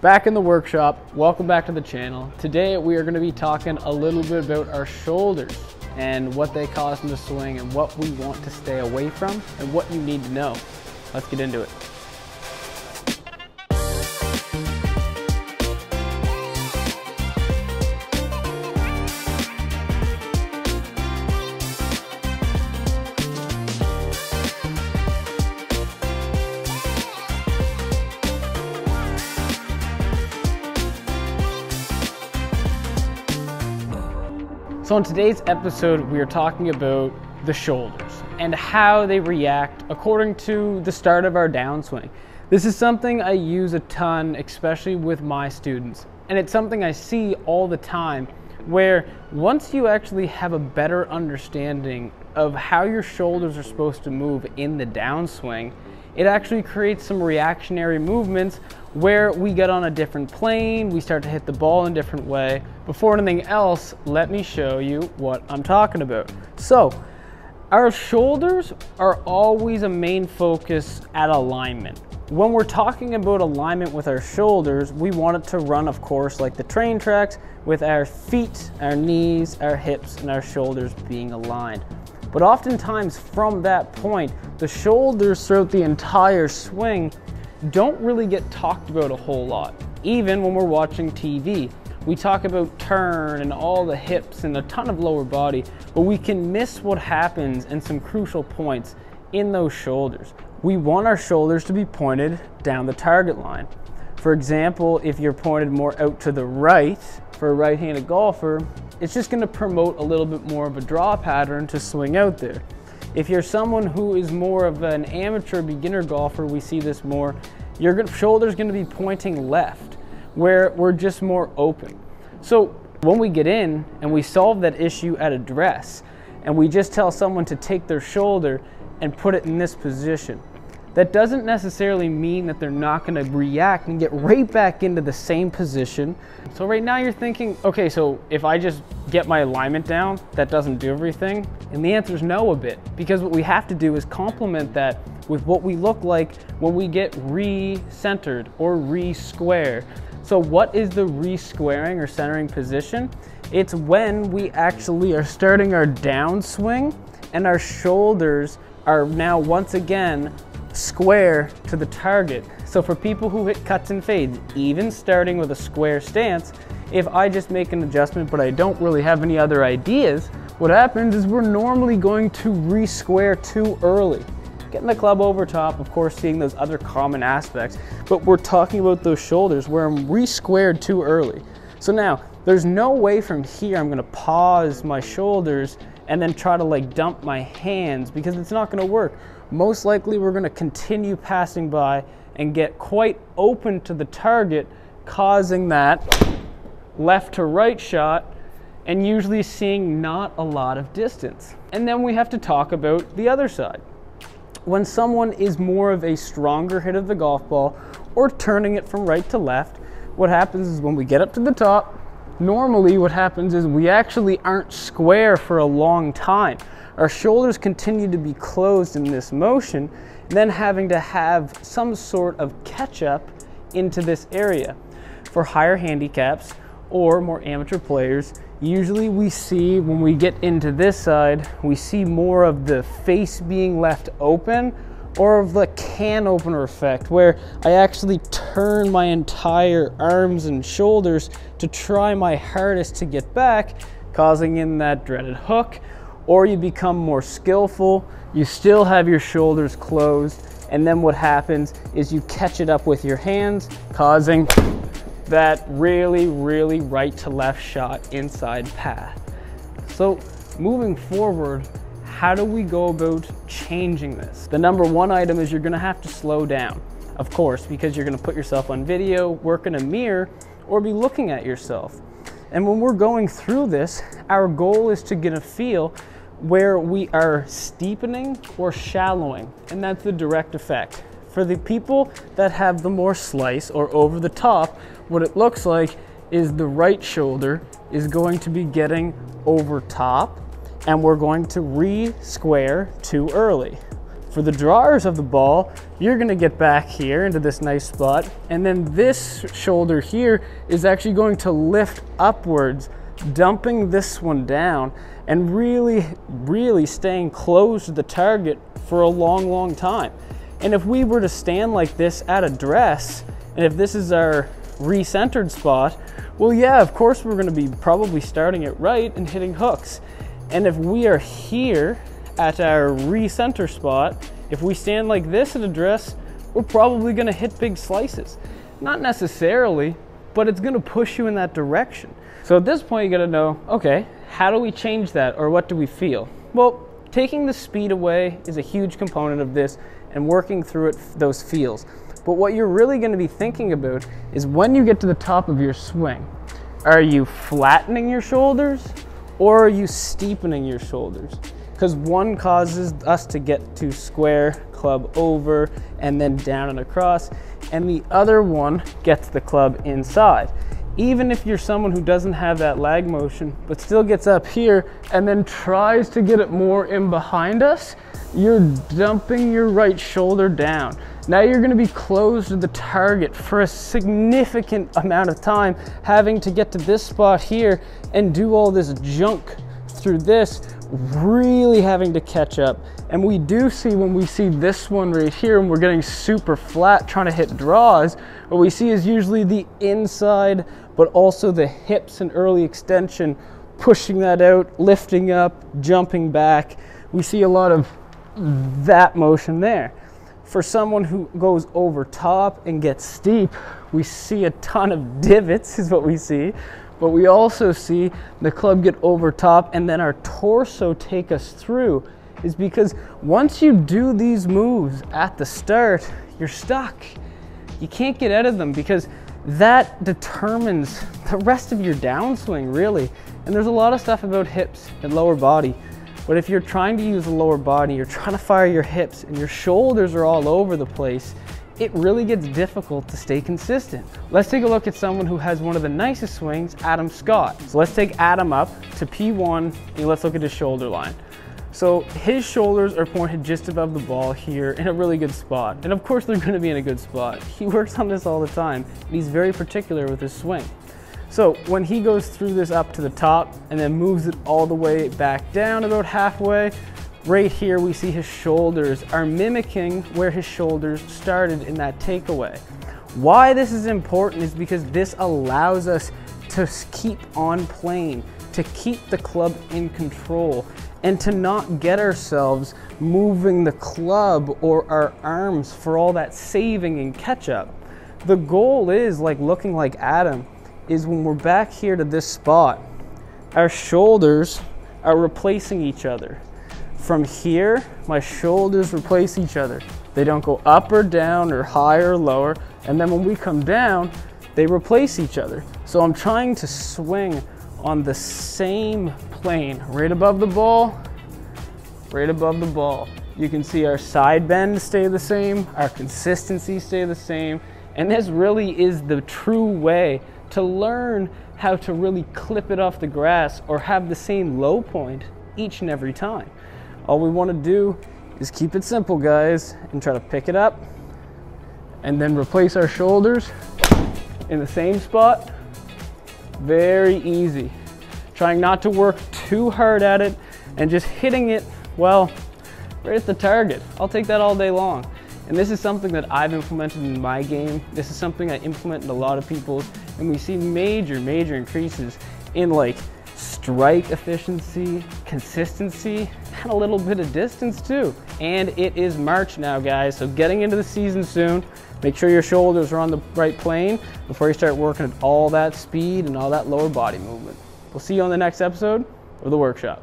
Back in the workshop, welcome back to the channel. Today we are going to be talking a little bit about our shoulders and what they cause in the swing and what we want to stay away from and what you need to know. Let's get into it. So in today's episode, we are talking about the shoulders and how they react according to the start of our downswing. This is something I use a ton, especially with my students. And it's something I see all the time where once you actually have a better understanding of how your shoulders are supposed to move in the downswing, it actually creates some reactionary movements where we get on a different plane, we start to hit the ball in a different way. Before anything else, let me show you what I'm talking about. So, our shoulders are always a main focus at alignment. When we're talking about alignment with our shoulders, we want it to run, of course, like the train tracks, with our feet, our knees, our hips, and our shoulders being aligned. But oftentimes from that point, the shoulders throughout the entire swing don't really get talked about a whole lot. Even when we're watching TV, we talk about turn and all the hips and a ton of lower body, but we can miss what happens and some crucial points in those shoulders. We want our shoulders to be pointed down the target line. For example, if you're pointed more out to the right, for a right-handed golfer, it's just going to promote a little bit more of a draw pattern to swing out there. If you're someone who is more of an amateur beginner golfer, we see this more, your shoulder's going to be pointing left, where we're just more open. So when we get in and we solve that issue at address, and we just tell someone to take their shoulder and put it in this position, that doesn't necessarily mean that they're not going to react and get right back into the same position. So right now you're thinking, okay, so if I just get my alignment down, that doesn't do everything? And the answer is no a bit, because what we have to do is complement that with what we look like when we get re-centered or re-square. So what is the re-squaring or centering position? It's when we actually are starting our downswing and our shoulders are now once again square to the target. So for people who hit cuts and fades, even starting with a square stance, if I just make an adjustment but I don't really have any other ideas, what happens is we're normally going to re-square too early. Getting the club over top, of course, seeing those other common aspects, but we're talking about those shoulders where I'm re-squared too early. So now, there's no way from here I'm gonna pause my shoulders and then try to like dump my hands, because it's not gonna work. Most likely we're gonna continue passing by and get quite open to the target, causing that left to right shot and usually seeing not a lot of distance. And then we have to talk about the other side. When someone is more of a stronger hit of the golf ball or turning it from right to left, what happens is when we get up to the top, normally what happens is we actually aren't square for a long time. Our shoulders continue to be closed in this motion, then having to have some sort of catch up into this area. For higher handicaps or more amateur players, usually we see when we get into this side, we see more of the face being left open or of the can opener effect, where I actually turn my entire arms and shoulders to try my hardest to get back, causing in that dreaded hook. Or you become more skillful, you still have your shoulders closed, and then what happens is you catch it up with your hands, causing that really right to left shot inside path. So moving forward, how do we go about changing this? The number one item is you're gonna have to slow down, of course, because you're gonna put yourself on video, work in a mirror, or be looking at yourself. And when we're going through this, our goal is to get a feel where we are steepening or shallowing, and that's the direct effect. For the people that have the more slice or over the top, what it looks like is the right shoulder is going to be getting over top, and we're going to re-square too early. For the drawers of the ball, you're gonna get back here into this nice spot, and then this shoulder here is actually going to lift upwards, dumping this one down and really staying close to the target for a long time. And if we were to stand like this at address, and if this is our recentered spot, well, yeah, of course we're gonna be probably starting it right and hitting hooks. And if we are here at our recenter spot, if we stand like this at address, we're probably gonna hit big slices. Not necessarily, but it's gonna push you in that direction. So at this point, you gotta know, okay, how do we change that, or what do we feel? Well, taking the speed away is a huge component of this, and working through it, those feels. But what you're really gonna be thinking about is when you get to the top of your swing, are you flattening your shoulders, or are you steepening your shoulders? Because one causes us to get to square, club over, and then down and across, and the other one gets the club inside. Even if you're someone who doesn't have that lag motion, but still gets up here and then tries to get it more in behind us, you're dumping your right shoulder down. Now you're gonna be close to the target for a significant amount of time, having to get to this spot here and do all this junk through this, really having to catch up. And we do see, when we see this one right here and we're getting super flat trying to hit draws, what we see is usually the inside, but also the hips and early extension, pushing that out, lifting up, jumping back. We see a lot of that motion there. For someone who goes over top and gets steep, we see a ton of divots is what we see. But we also see the club get over top and then our torso take us through, is because once you do these moves at the start, you're stuck. You can't get out of them, because that determines the rest of your downswing, really. And there's a lot of stuff about hips and lower body. But if you're trying to use the lower body, you're trying to fire your hips and your shoulders are all over the place, it really gets difficult to stay consistent. Let's take a look at someone who has one of the nicest swings, Adam Scott. So let's take Adam up to P1 and let's look at his shoulder line. So his shoulders are pointed just above the ball here in a really good spot. And of course they're gonna be in a good spot. He works on this all the time, and he's very particular with his swing. So when he goes through this up to the top and then moves it all the way back down about halfway, right here we see his shoulders are mimicking where his shoulders started in that takeaway. Why this is important is because this allows us to keep on plane, to keep the club in control, and to not get ourselves moving the club or our arms for all that saving and catch up. The goal is, like looking like Adam, is when we're back here to this spot, our shoulders are replacing each other. From here, my shoulders replace each other. They don't go up or down or higher or lower. And then when we come down, they replace each other. So I'm trying to swing on the same plane, right above the ball, right above the ball. You can see our side bend stay the same, our consistency stay the same. And this really is the true way to learn how to really clip it off the grass or have the same low point each and every time. All we want to do is keep it simple, guys, and try to pick it up and then replace our shoulders in the same spot. Very easy. Trying not to work too hard at it and just hitting it, well, right at the target. I'll take that all day long. And this is something that I've implemented in my game. This is something I implement in a lot of people's, and we see major increases in like strike efficiency, consistency, and a little bit of distance too. And it is March now, guys, so getting into the season soon. Make sure your shoulders are on the right plane before you start working at all that speed and all that lower body movement. We'll see you on the next episode of The Workshop.